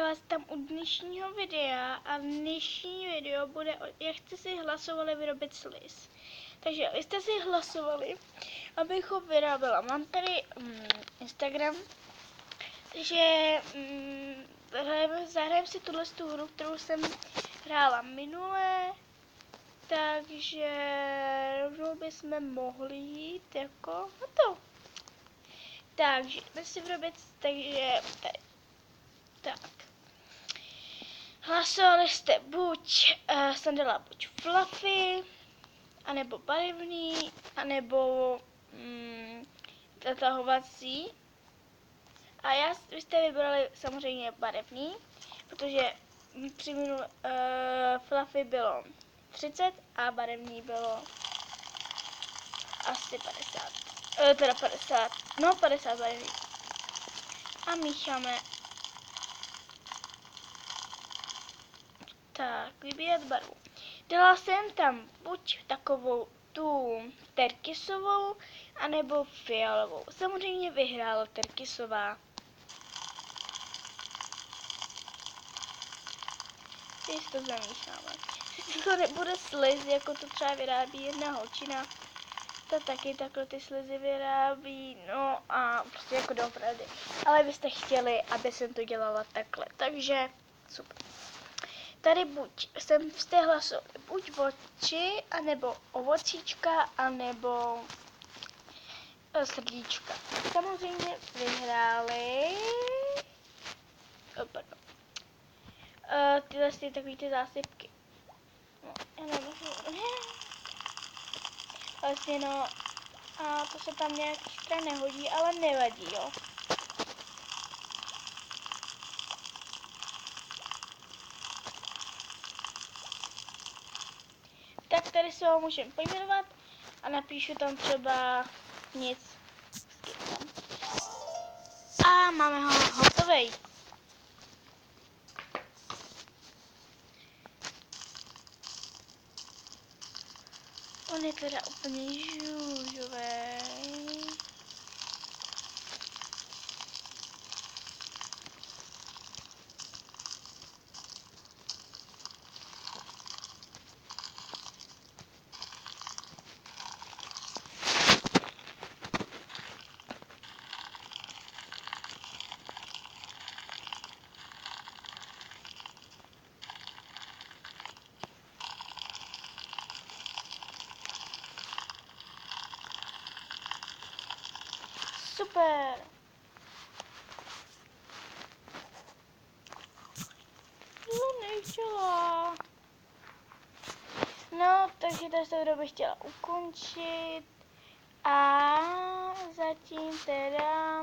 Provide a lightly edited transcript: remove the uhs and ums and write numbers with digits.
vás tam u dnešního videa a dnešní video bude, jak jste si hlasovali vyrobit sliz. Takže vy jste si hlasovali, abych ho vyráběla. Mám tady Instagram, takže zahrajeme si tuhle hru, kterou jsem hrála minule, takže rovnou bychom mohli jít jako na to. Takže jdeme si vyrobit, takže tady. Tak. Hlasovali jste buď, jsem dala buď fluffy, anebo barevný, anebo zatahovací. A vy jste vybrali samozřejmě barevný, protože při fluffy bylo 30 a barevný bylo asi 50. Teda 50, no 50 barevný. A mícháme. Tak, vybírat barvu. Dala jsem tam buď takovou tu terkysovou, anebo fialovou. Samozřejmě vyhrála terkysová. Když to zamícháme. Sice to nebude sliz, jako to třeba vyrábí jedna holčina. Ta taky takhle ty slizy vyrábí, no a prostě jako doopravdy. Ale vy jste chtěli, aby jsem to dělala takhle, takže super. Tady buď jste hlasovali buď oči, anebo ovocíčka, anebo srdíčka. Samozřejmě vyhráli tyhle takový ty zásypky. No, já nevím. Vlastně no, a to se tam nějak extra nehodí, ale nevadí, jo. Tak tady se ho můžeme pojmenovat a napíšu tam třeba nic. A máme ho hotovej. On je teda úplně žůžovej. Super. No, nechtěla. No, takže tady se bych chtěla ukončit. A zatím teda